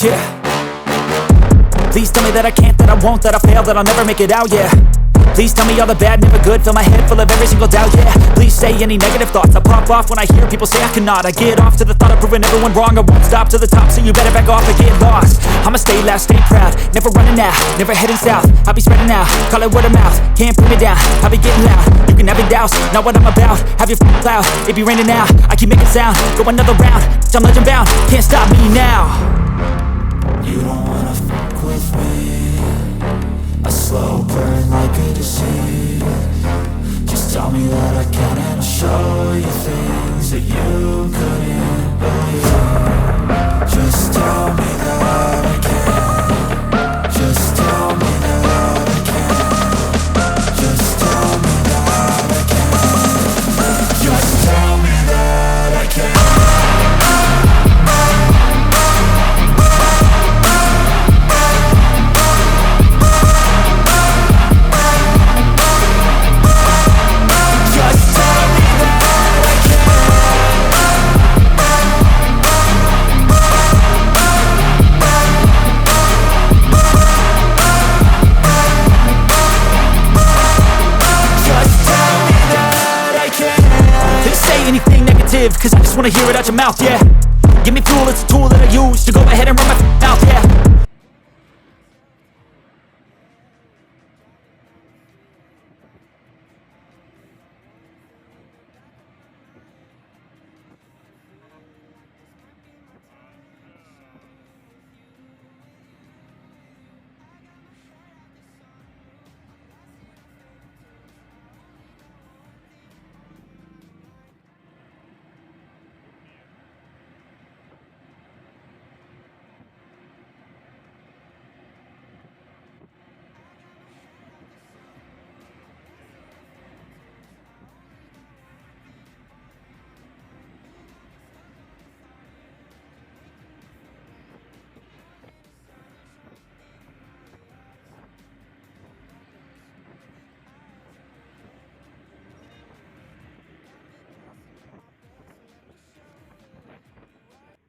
Yeah. Please tell me that I can't, that I won't, that I fail, that I'll never make it out, yeah. Please tell me all the bad, never good, fill my head full of every single doubt, yeah. Please say any negative thoughts, I pop off when I hear people say I cannot. I get off to the thought of proving everyone wrong, I won't stop to the top, so you better back off and get lost. I'ma stay loud, stay proud, never running out, never heading south. I'll be spreading out, call it word of mouth, can't put me down, I'll be getting loud. You can have your doubts, not what I'm about, have your cloud, it be raining now, I keep making sound, go another round, I'm legend bound, can't stop me now. You don't wanna fuck with me, a slow burn like a disease. Just tell me that I can and I'll show you things that you couldn't believe. Just tell me that I can. Just tell me that I can. Just tell me that I can. Just tell me that I can. Cause I just wanna hear it out your mouth, yeah. Give me fuel, it's a tool that I use to go ahead and run my mouth, yeah.